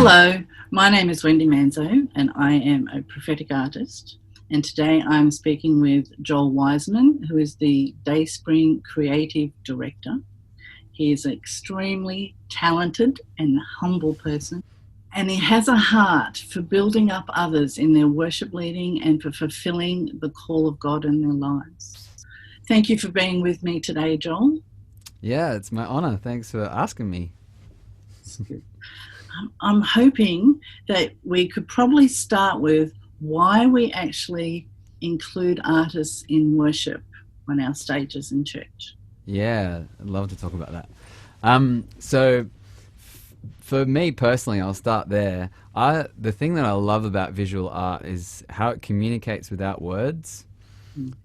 Hello, my name is Wendy Manzo and I am a prophetic artist. And today I'm speaking with Joel Wiseman, who is the DaySpring Creative Director. He is an extremely talented and humble person, and he has a heart for building up others in their worship leading and for fulfilling the call of God in their lives. Thank you for being with me today, Joel. Yeah, it's my honor. Thanks for asking me. I'm hoping that we could probably start with why we actually include artists in worship on our stages in church. Yeah, I'd love to talk about that. So for me personally, I'll start there. The thing that I love about visual art is how it communicates without words.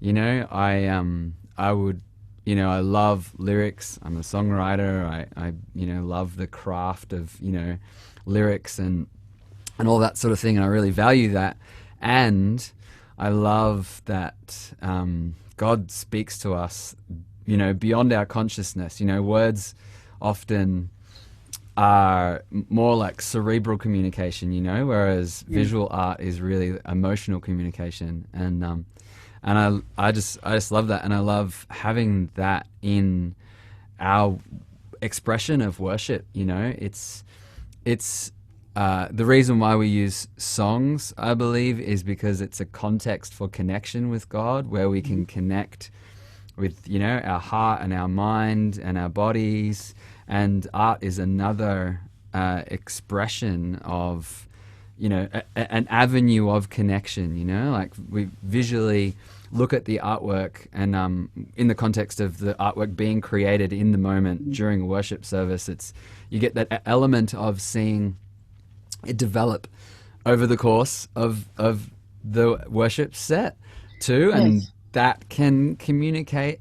You know, I would, I love lyrics. I'm a songwriter. I love the craft of, lyrics and all that sort of thing. And I really value that. And I love that God speaks to us, beyond our consciousness. Words often are more like cerebral communication, whereas visual art is really emotional communication. And I just love that, and I love having that in our expression of worship. It's the reason why we use songs, I believe, is because it's a context for connection with God, where we can connect with our heart and our mind and our bodies. And art is another expression of an avenue of connection. Like we visually look at the artwork, and in the context of the artwork being created in the moment during a worship service, you get that element of seeing it develop over the course of the worship set too. Yes. And that can communicate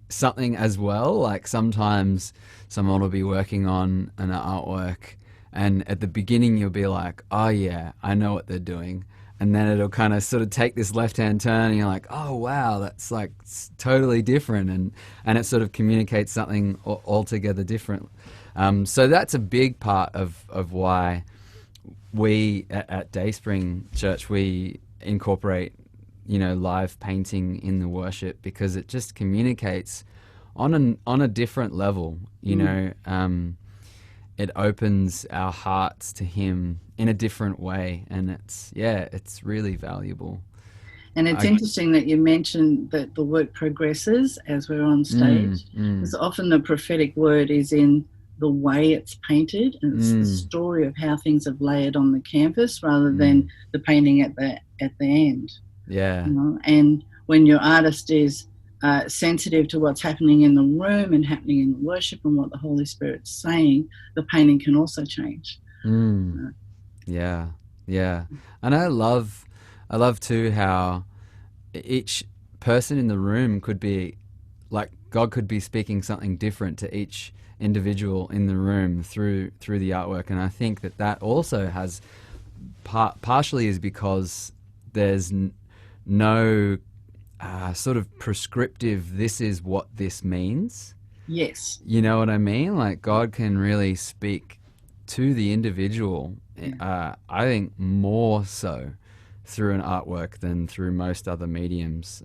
something as well. Like sometimes someone will be working on an artwork, and at the beginning you'll be like, oh yeah, I know what they're doing. And then it'll kind of sort of take this left-hand turn, and you're like, oh wow, that's like totally different. And it sort of communicates something altogether different. So that's a big part of why we at DaySpring Church, we incorporate, live painting in the worship, because it just communicates on a different level. It opens our hearts to Him in a different way, and it's really valuable. And it's interesting that you mentioned that the work progresses as we're on stage, because often the prophetic word is in the way it's painted, and it's the story of how things have layered on the canvas rather than the painting at the end. Yeah. And when your artist is sensitive to what's happening in the room and happening in the worship and what the Holy Spirit's saying, the painting can also change. Yeah. And I love too how each person in the room could be like, God could be speaking something different to each individual in the room through the artwork. And I think that also has partially is because there's no sort of prescriptive, this is what this means. Yes. You know what I mean? Like God can really speak to the individual, I think more so through an artwork than through most other mediums,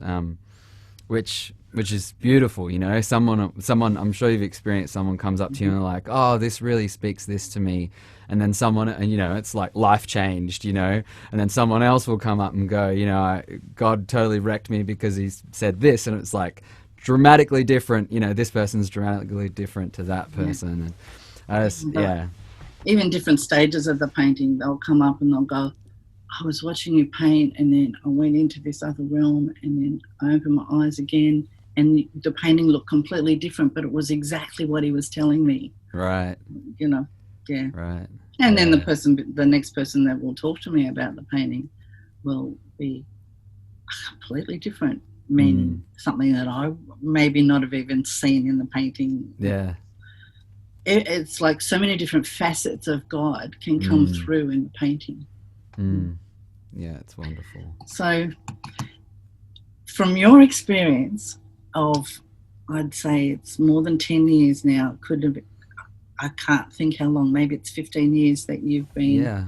which is beautiful. Someone, I'm sure you've experienced, someone comes up to you and they're like, oh, this really speaks this to me. And then someone, and it's like life changed, and then someone else will come up and go, God totally wrecked me because he said this. And it's like dramatically different, this person's dramatically different to that person. And even different stages of the painting, they'll come up and they'll go, I was watching you paint, and then I went into this other realm, and then I opened my eyes again, and the painting looked completely different, but it was exactly what he was telling me. Right. Yeah. Right. And then the next person that will talk to me about the painting will be completely different, meaning something that I maybe not have even seen in the painting. Yeah. It's like so many different facets of God can come through in the painting. Yeah, it's wonderful. So from your experience of, I'd say it's more than 10 years now, could have I can't think how long, maybe it's 15 years that you've been Yeah.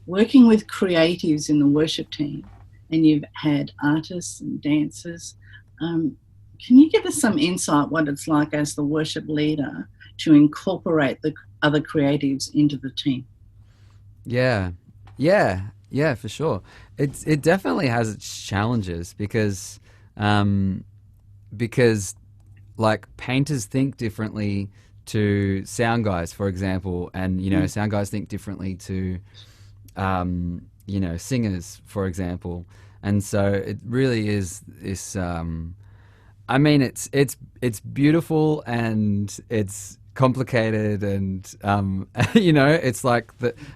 working with creatives in the worship team, and you've had artists and dancers. Can you give us some insight what it's like as the worship leader to incorporate the other creatives into the team? Yeah, for sure. It definitely has its challenges because like painters think differently to sound guys, for example, and sound guys think differently to singers, for example, and so it really is this. I mean, it's beautiful and it's complicated and it's like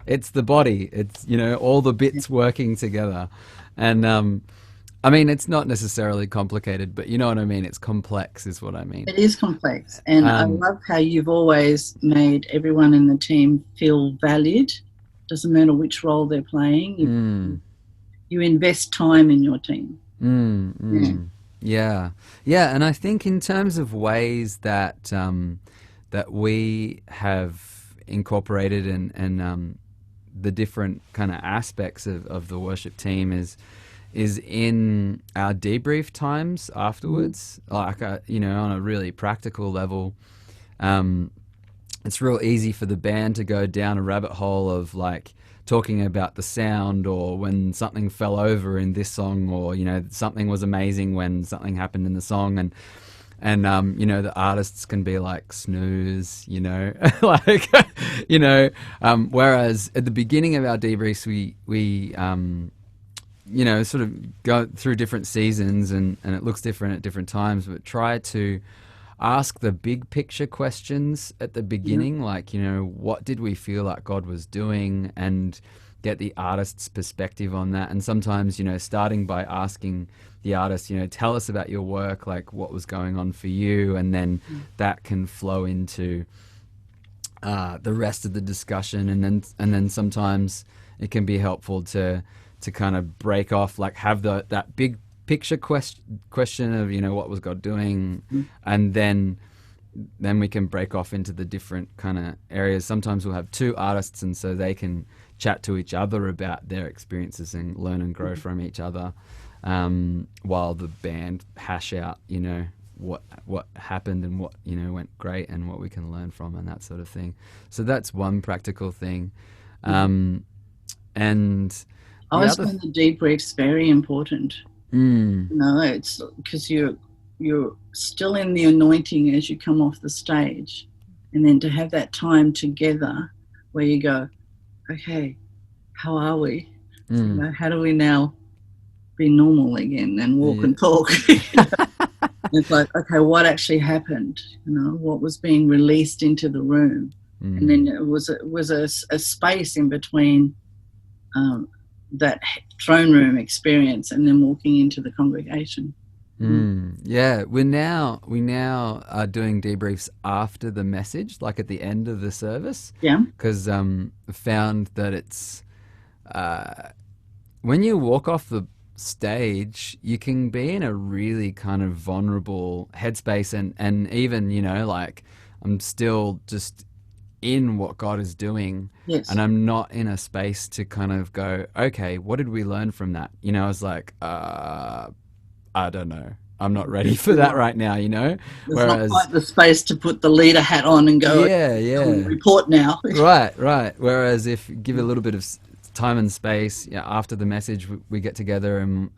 it's the body. It's all the bits working together, and I mean it's not necessarily complicated, but you know what I mean. It's complex, is what I mean. It is complex, and I love how you've always made everyone in the team feel valued. Doesn't matter which role they're playing. You invest time in your team. Yeah, and I think in terms of ways that that we have incorporated and the different kind of aspects of the worship team is in our debrief times afterwards, like on a really practical level. It's real easy for the band to go down a rabbit hole of like talking about the sound, or when something fell over in this song, or something was amazing when something happened in the song, and the artists can be like snooze, like whereas at the beginning of our debriefs we sort of go through different seasons, and it looks different at different times, but try to ask the big picture questions at the beginning, like, what did we feel like God was doing, and get the artist's perspective on that. And sometimes, starting by asking the artist, tell us about your work, like what was going on for you, and then that can flow into the rest of the discussion. And then sometimes it can be helpful to kind of break off, like have that big picture question of what was God doing, and then we can break off into the different kind of areas. Sometimes we'll have two artists, and so they can chat to each other about their experiences and learn and grow from each other, while the band hash out what happened and what went great and what we can learn from, and that sort of thing. So that's one practical thing. And I always find the debriefs very important. It's because you're still in the anointing as you come off the stage, and then to have that time together where you go, okay, how are we? How do we now be normal again and walk and talk? It's like, okay, what actually happened? What was being released into the room, and then it was a space in between that throne room experience and then walking into the congregation. Yeah, we now are doing debriefs after the message, like at the end of the service. Yeah, because found that it's when you walk off the stage, you can be in a really kind of vulnerable headspace, and even like I'm still just in what God is doing. Yes. And I'm not in a space to kind of go, okay, what did we learn from that? I was like, I don't know. I'm not ready for that right now, There's not quite the space to put the leader hat on and go, report now. Right. Whereas if you give a little bit of time and space, after the message, we get together and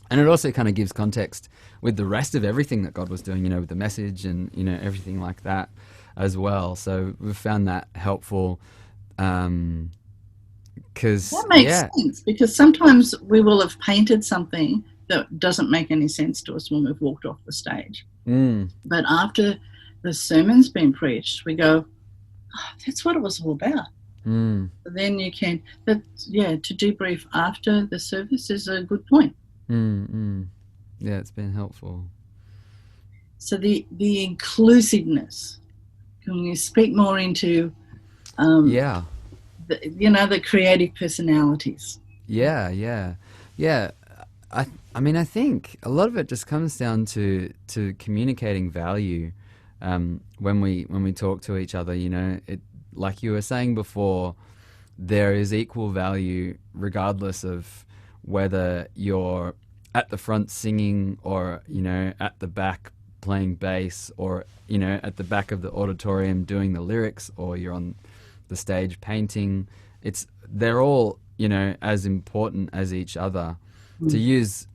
it also kind of gives context with the rest of everything that God was doing, with the message and, everything like that as well. So we've found that helpful. Because that makes sense, because sometimes we will have painted something that doesn't make any sense to us when we've walked off the stage. But after the sermon's been preached, we go, oh, that's what it was all about. So then you can, to debrief after the service is a good point. Yeah, it's been helpful. So the inclusiveness, can you speak more into the creative personalities? Yeah. I mean, I think a lot of it just comes down to communicating value, when we talk to each other, it, like you were saying before, there is equal value regardless of whether you're at the front singing or, at the back playing bass, or, at the back of the auditorium doing the lyrics, or you're on the stage painting. They're all, as important as each other. To use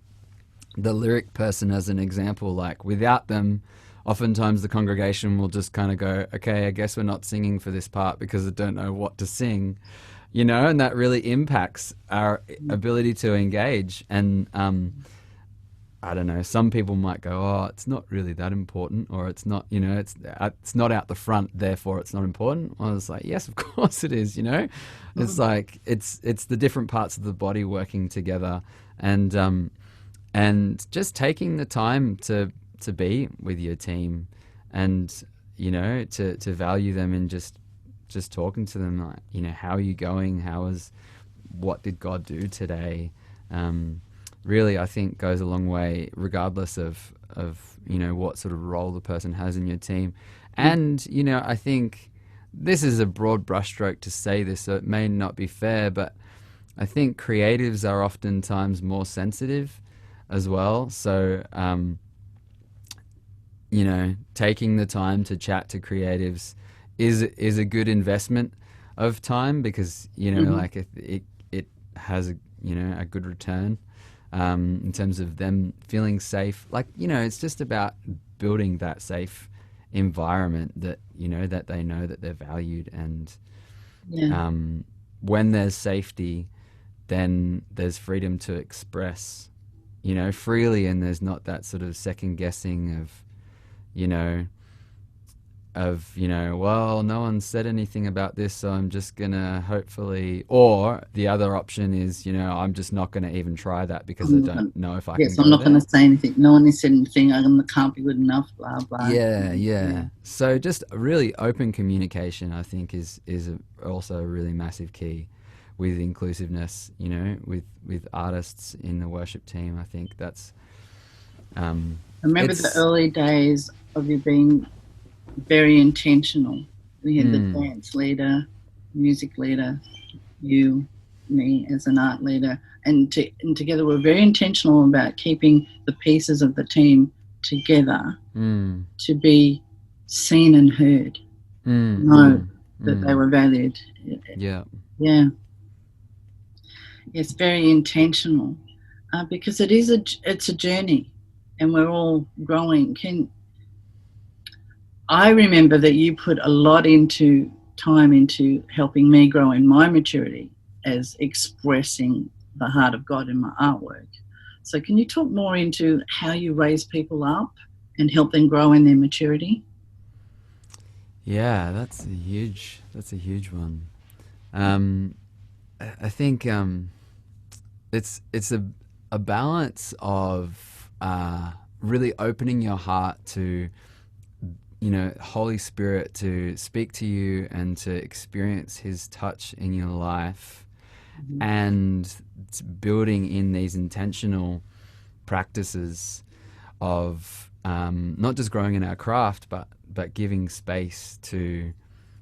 the lyric person as an example, like without them, oftentimes the congregation will just kind of go, okay, I guess we're not singing for this part because I don't know what to sing, and that really impacts our ability to engage. And I don't know, some people might go, oh, it's not really that important, or it's not, it's not out the front, therefore it's not important. I was like, yes, of course it is, It's like, it's the different parts of the body working together, and just taking the time to be with your team, and, to value them, and just talking to them, like, how are you going? What did God do today? Really, I think goes a long way, regardless of what sort of role the person has in your team. And I think this is a broad brushstroke to say this, so it may not be fair, but I think creatives are oftentimes more sensitive as well. So taking the time to chat to creatives is a good investment of time, because like it has a good return. In terms of them feeling safe, like, it's just about building that safe environment that, that they know that they're valued. And when there's safety, then there's freedom to express, freely, and there's not that sort of second guessing of, well, no one said anything about this, so I'm just gonna hopefully, or the other option is, I'm just not gonna even try that because I don't know if I can. Yes, I'm not going to say anything. No one has said anything. I can't be good enough. Blah blah. Yeah. So just really open communication, I think, is also a really massive key with inclusiveness. With artists in the worship team. I think that's. I remember the early days of you being very intentional. We had the dance leader, music leader, you, me as an art leader, and together we're very intentional about keeping the pieces of the team together to be seen and heard, know that they were valued. Yeah. It's very intentional, because it's a journey, and we're all growing. I remember that you put a lot into helping me grow in my maturity as expressing the heart of God in my artwork. So can you talk more into how you raise people up and help them grow in their maturity? Yeah, that's a huge one. I think it's a balance of really opening your heart to Holy Spirit to speak to you and to experience His touch in your life, and building in these intentional practices of not just growing in our craft, but giving space to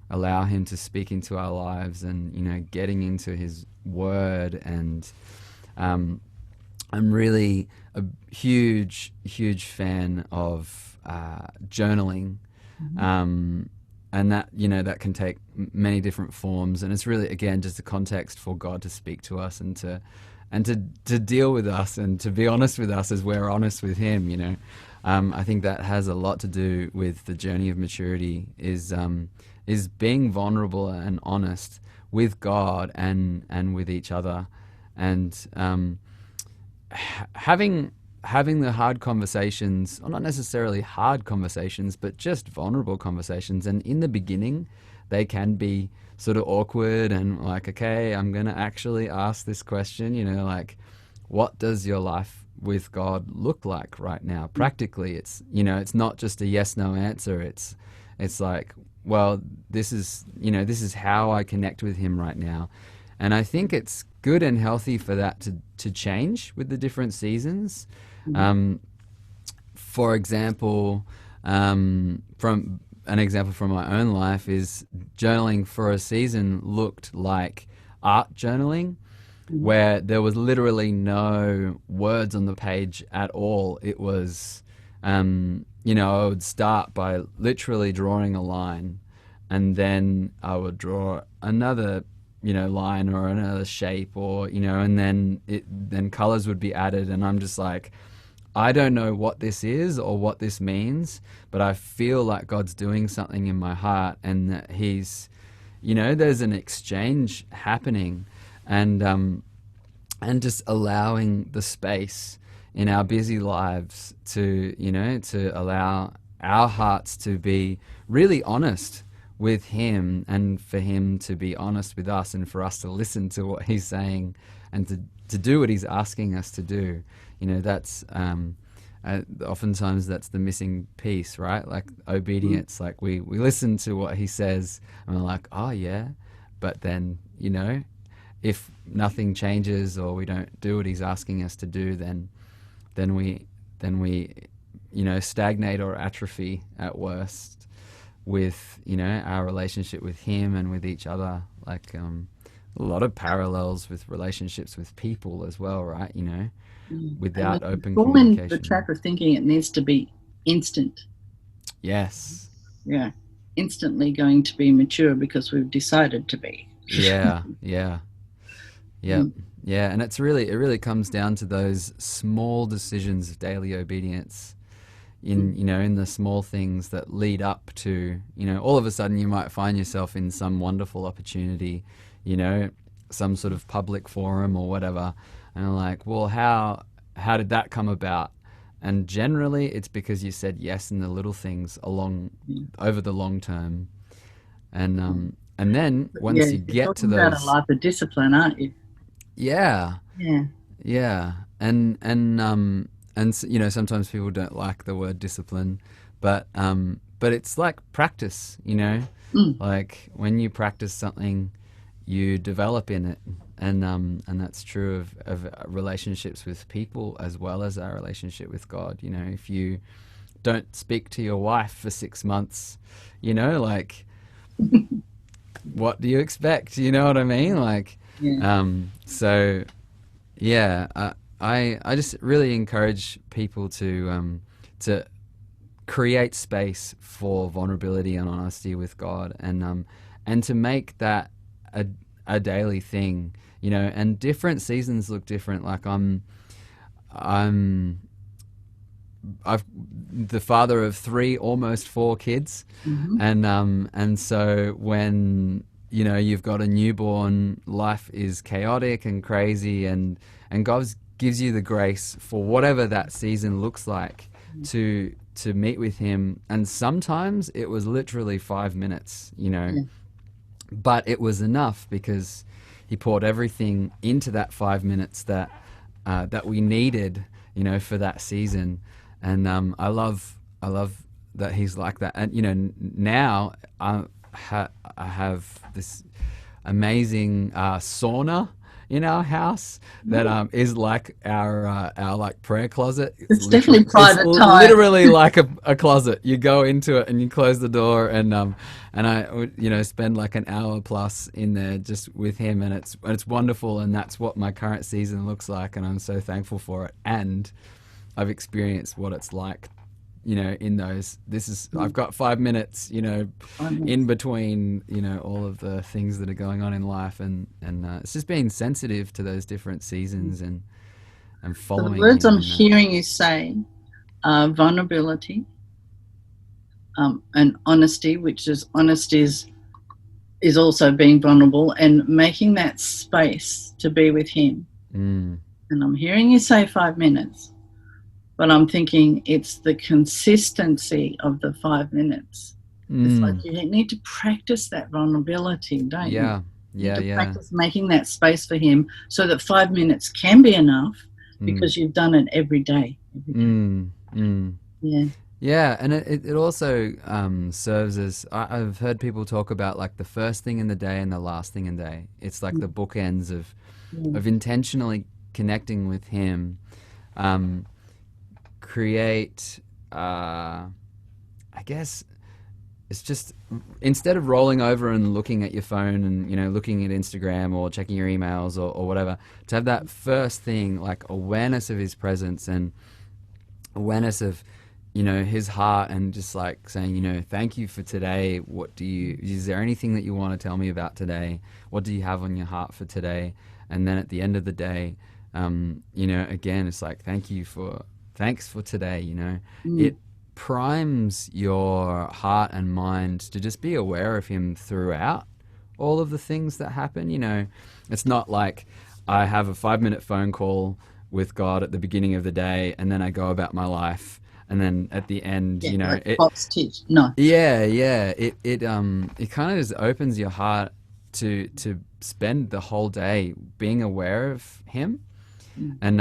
allow Him to speak into our lives, and getting into His Word. And I'm really a huge fan of journaling. And that that can take many different forms, and it's really, again, just a context for God to speak to us, and to deal with us, and to be honest with us as we're honest with Him. I think that has a lot to do with the journey of maturity, is being vulnerable and honest with God and with each other, and having the hard conversations, or not necessarily hard conversations, but just vulnerable conversations. And in the beginning, they can be sort of awkward, and like, okay, I'm going to actually ask this question, like, what does your life with God look like right now? Practically, it's, it's not just a yes/no answer. It's like, well, this is how I connect with Him right now. And I think it's good and healthy for that to change with the different seasons. For example, From an example from my own life is journaling for a season looked like art journaling, where there was literally no words on the page at all. It was, I would start by literally drawing a line, and then I would draw another, line or another shape, or, and then colors would be added, and I'm just like, I don't know what this is or what this means, but I feel like God's doing something in my heart, and that He's, there's an exchange happening, and just allowing the space in our busy lives to, to allow our hearts to be really honest with Him, and for Him to be honest with us, and for us to listen to what He's saying, and to do what He's asking us to do. That's oftentimes that's the missing piece, right? Like obedience. Like we listen to what He says, and we're like, oh yeah, but then if nothing changes, or we don't do what He's asking us to do, then we stagnate or atrophy at worst with our relationship with Him and with each other. Like a lot of parallels with relationships with people as well, right? Without open communication. Fall in the trap of thinking it needs to be instant. Yes. Yeah. Instantly going to be mature because we've decided to be. Yeah. And it really comes down to those small decisions of daily obedience in the small things that lead up to, all of a sudden you might find yourself in some wonderful opportunity, some sort of public forum or whatever, and I'm like, well, how did that come about? And generally it's because you said yes in the little things over the long term. And then once you get to those, about a life of discipline, aren't you? Yeah. And sometimes people don't like the word discipline, but it's like practice, like when you practice something, you develop in it, and that's true of relationships with people as well as our relationship with God. If you don't speak to your wife for 6 months, like what do you expect? You know what I mean? Like, so yeah, I just really encourage people to create space for vulnerability and honesty with God, and to make that a daily thing, and different seasons look different. Like I'm the father of 3, almost 4 kids, and so when you've got a newborn, life is chaotic and crazy, and God gives you the grace for whatever that season looks like to meet with Him. And sometimes it was literally 5 minutes, but it was enough because He poured everything into that 5 minutes that we needed, for that season. And I love that He's like that. And now I have this amazing sauna in our house that is like our like prayer closet. It's definitely private time. Literally like a closet. You go into it and you close the door, and I spend like an hour plus in there just with Him, and it's wonderful, and that's what my current season looks like, and I'm so thankful for it. And I've experienced what it's like, in those. I've got 5 minutes, in between, all of the things that are going on in life, and it's just being sensitive to those different seasons and following. The words I'm hearing you say are vulnerability, and honesty, which is also being vulnerable and making that space to be with Him. And I'm hearing you say 5 minutes. But I'm thinking it's the consistency of the 5 minutes. It's like you need to practice that vulnerability, don't you? Practice making that space for Him so that 5 minutes can be enough because you've done it every day. Yeah, and it also serves as, I've heard people talk about like the first thing in the day and the last thing in the day. It's like the bookends of intentionally connecting with Him. Create I guess it's just, instead of rolling over and looking at your phone and, you know, looking at Instagram or checking your emails or whatever, to have that first thing, like awareness of his presence and awareness of, you know, his heart, and just like saying, you know, thank you for today. Is there anything that you want to tell me about today? What do you have on your heart for today? And then at the end of the day, you know, again, it's like, thanks for today, you know. It primes your heart and mind to just be aware of him throughout all of the things that happen. You know, it's not like I have a 5-minute phone call with God at the beginning of the day and then I go about my life, and then at the end, you know, like Pop's teach. No. it kind of just opens your heart to spend the whole day being aware of him. And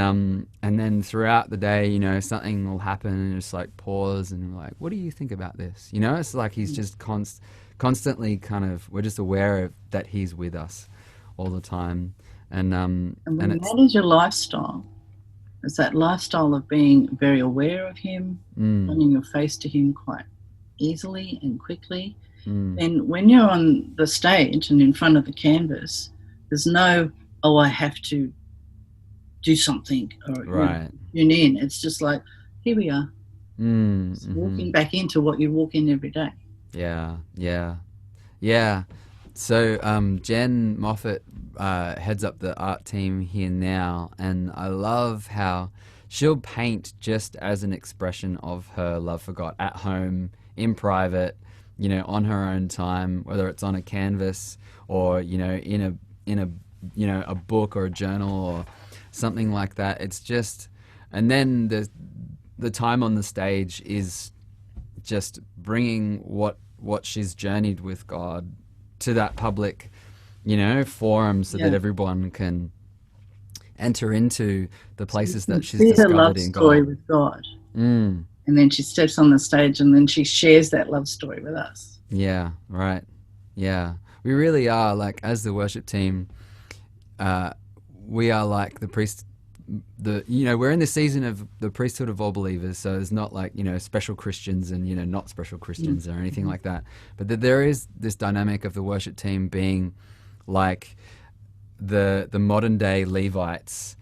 then throughout the day, you know, something will happen and just like pause and like, what do you think about this? You know, it's like he's just constantly kind of, we're just aware of that he's with us all the time. And that is your lifestyle. It's that lifestyle of being very aware of him, turning your face to him quite easily and quickly. And when you're on the stage and in front of the canvas, there's no, oh, I have to do something or tune in. It's just like, here we are, walking back into what you walk in every day. Yeah. So Jen Moffat heads up the art team here now, and I love how she'll paint just as an expression of her love for God at home, in private, you know, on her own time, whether it's on a canvas or, you know, in a you know, a book or a journal or something like that. It's just, and then the time on the stage is just bringing what she's journeyed with God to that public, you know, forum, so that everyone can enter into the places that she's discovered in God. Story with God. And then she steps on the stage and then she shares that love story with us. Yeah, right. Yeah. We really are, like, as the worship team, we are like you know, we're in the season of the priesthood of all believers, so it's not like, you know, special Christians and, you know, not special Christians or anything like that. But that there is this dynamic of the worship team being like the modern day Levites,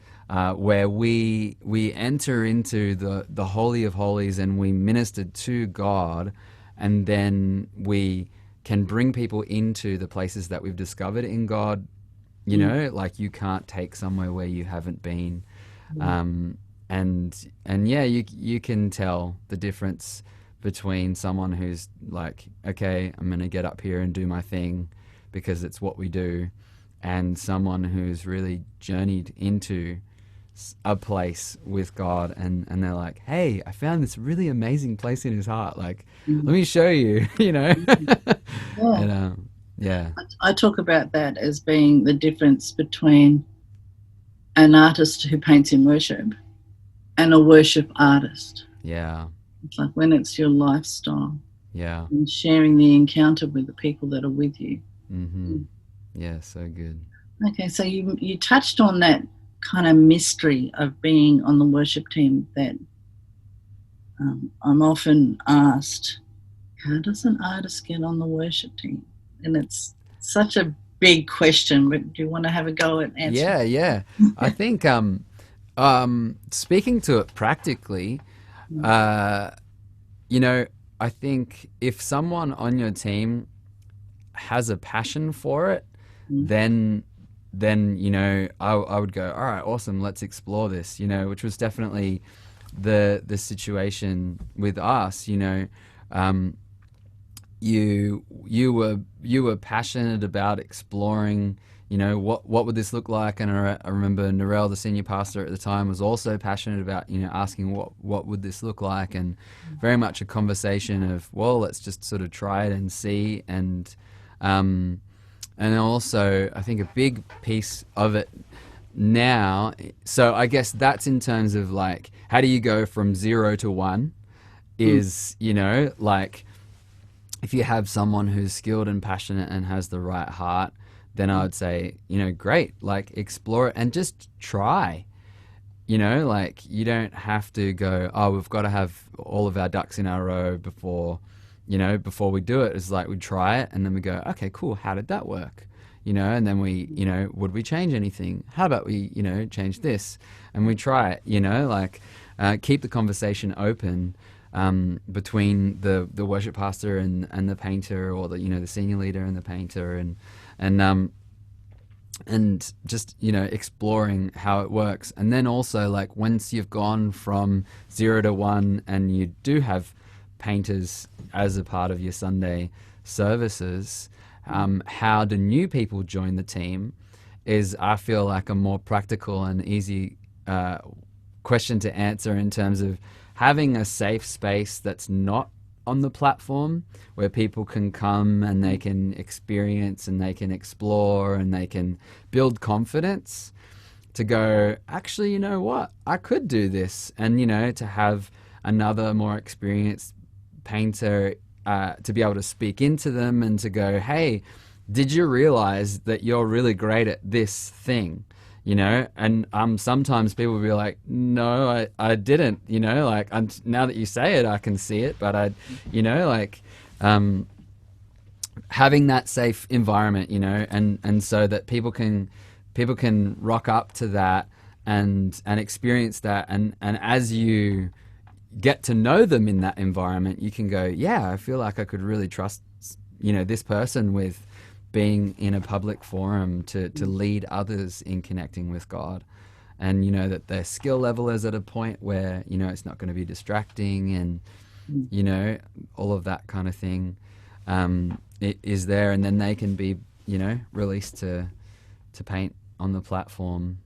where we enter into the Holy of Holies and we minister to God, and then we can bring people into the places that we've discovered in God. You know, like, you can't take somewhere where you haven't been. And yeah, you can tell the difference between someone who's like, okay, I'm going to get up here and do my thing because it's what we do, and someone who's really journeyed into a place with God, and they're like, hey, I found this really amazing place in his heart. Like, let me show you, you know. And, I talk about that as being the difference between an artist who paints in worship and a worship artist. Yeah. It's like when it's your lifestyle. Yeah. And sharing the encounter with the people that are with you. Yeah, so good. Okay, so you touched on that kind of mystery of being on the worship team that I'm often asked, how does an artist get on the worship team? And it's such a big question, but do you want to have a go at answering? Yeah. I think speaking to it practically, you know, I think if someone on your team has a passion for it, then you know, I would go, all right, awesome, let's explore this, you know, which was definitely the situation with us. You know, you were passionate about exploring, you know, what would this look like, and I remember Narelle, the senior pastor at the time, was also passionate about, you know, asking what would this look like, and very much a conversation of, well, let's just sort of try it and see, and also I think a big piece of it now, so I guess that's in terms of like, how do you go from 0 to 1 is, you know, like, if you have someone who's skilled and passionate and has the right heart, then I would say, you know, great, like, explore it and just try. You know, like, you don't have to go, oh, we've got to have all of our ducks in our row before before we do it, it's like we try it and then we go, okay, cool, how did that work? And then we, would we change anything? How about we, change this? And we try it, keep the conversation open between the worship pastor and the painter, or the senior leader and the painter, and just exploring how it works. And then also, like, once you've gone from 0 to 1 and you do have painters as a part of your Sunday services, how do new people join the team is, I feel like, a more practical and easy question to answer, in terms of having a safe space that's not on the platform, where people can come and they can experience and they can explore and they can build confidence to go, actually, you know what, I could do this. And to have another more experienced painter to be able to speak into them and to go, hey, did you realize that you're really great at this thing? And sometimes people will be like, no, I didn't, now that you say it, I can see it, but having that safe environment, and so that people can rock up to that and experience that. And as you get to know them in that environment, you can go, yeah, I feel like I could really trust, this person with being in a public forum to lead others in connecting with God. And that their skill level is at a point where it's not going to be distracting, and all of that kind of thing it is there. And then they can be released to paint on the platform.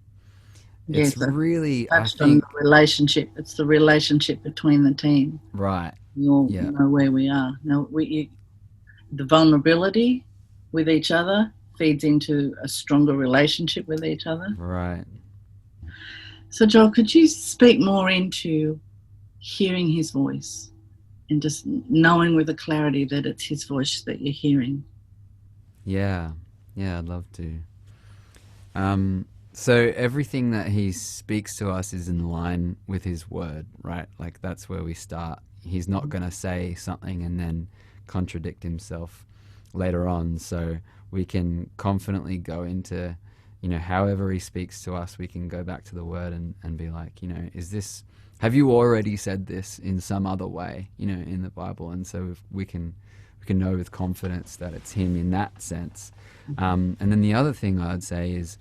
Yes, it's really, I touched on think, the relationship. It's the relationship between the team. right. We all Yeah. know where we are. Now, the vulnerability with each other feeds into a stronger relationship with each other. Right. So, Joel, could you speak more into hearing his voice and just knowing with a clarity that it's his voice that you're hearing? Yeah, I'd love to. So everything that he speaks to us is in line with his word, right? Like, that's where we start. He's not going to say something and then contradict himself later on. So we can confidently go into, however he speaks to us, we can go back to the word and be like, have you already said this in some other way, in the Bible? And so we can know with confidence that it's him in that sense. And then the other thing I'd say is,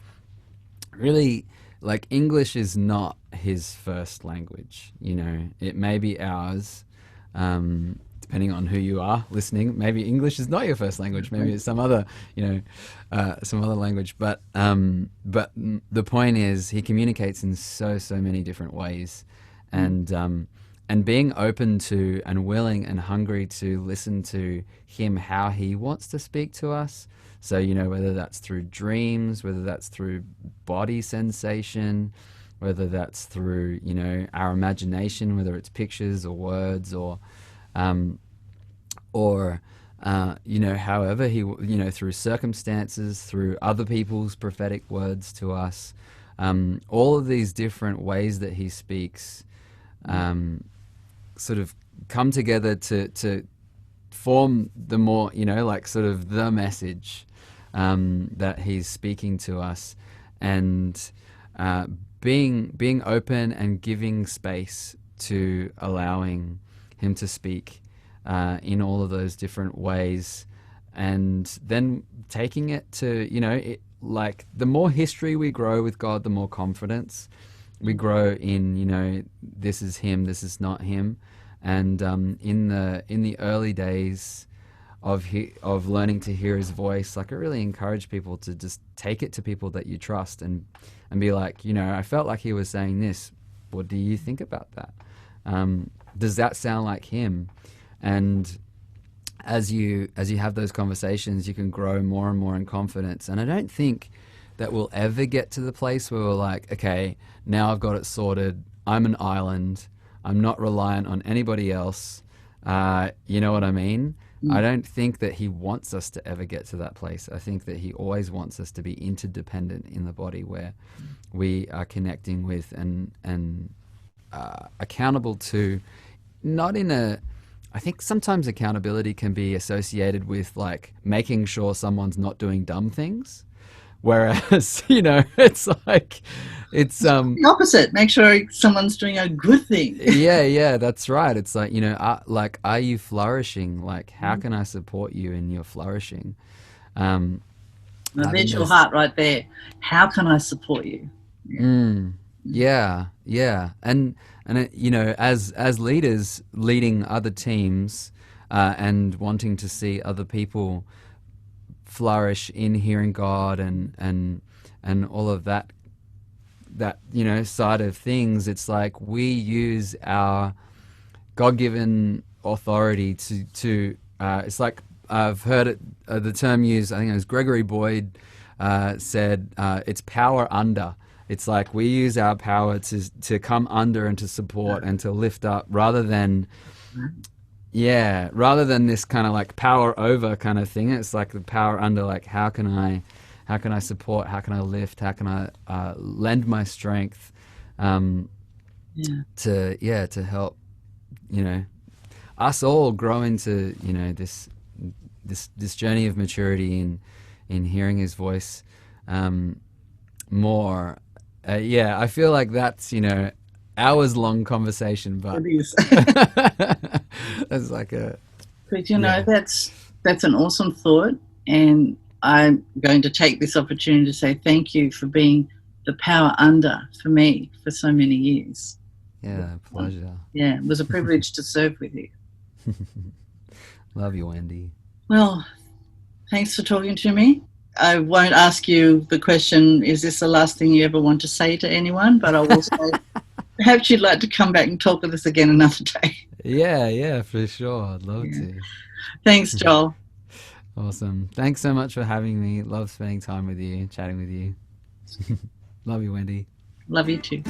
really, like, English is not his first language. It may be ours, depending on who you are listening. Maybe English is not your first language. Maybe it's some other, some other language. But the point is, he communicates in so many different ways, and being open to and willing and hungry to listen to him, how he wants to speak to us. So, whether that's through dreams, whether that's through body sensation, whether that's through, our imagination, whether it's pictures or words, or however he, through circumstances, through other people's prophetic words to us, all of these different ways that he speaks sort of come together to form the more, sort of the message that he's speaking to us, and being open and giving space to allowing him to speak in all of those different ways, and then taking it to, like, the more history we grow with God, the more confidence we grow in, this is him, this is not him. And in the early days of learning to hear his voice, like, I really encourage people to just take it to people that you trust and be like, I felt like he was saying this. What do you think about that? Does that sound like him? And as you have those conversations, you can grow more and more in confidence. And I don't think that we'll ever get to the place where we're like, okay, now I've got it sorted. I'm an island. I'm not reliant on anybody else. You know what I mean? I don't think that he wants us to ever get to that place. I think that he always wants us to be interdependent in the body, where we are connecting with and accountable to, not in a, I think sometimes accountability can be associated with like making sure someone's not doing dumb things. Whereas, it's like, it's, The opposite. Make sure someone's doing a good thing. yeah, that's right. It's like, are you flourishing? Like, how can I support you in your flourishing? There's your heart right there. How can I support you? Yeah. And as leaders leading other teams, and wanting to see other people flourish in hearing God and all of that side of things, it's like we use our God-given authority to it's like I've heard it, the term used, I think it was Gregory Boyd said, it's power under. It's like we use our power to come under and to support and to lift up rather than this kind of like power over kind of thing. It's like the power under, like how can I support, how can I lift, how can I lend my strength to help us all grow into this journey of maturity in hearing his voice more. I feel like that's hours long conversation, but It is. that's like a. But that's an awesome thought, and I'm going to take this opportunity to say thank you for being the power under for me for so many years. Yeah, pleasure. Yeah, it was a privilege to serve with you. Love you, Wendy. Well, thanks for talking to me. I won't ask you the question, is this the last thing you ever want to say to anyone? But I will say, perhaps you'd like to come back and talk with us again another day. Yeah, for sure. I'd love to. Thanks, Joel. Awesome. Thanks so much for having me. Love spending time with you, chatting with you. Love you, Wendy. Love you too.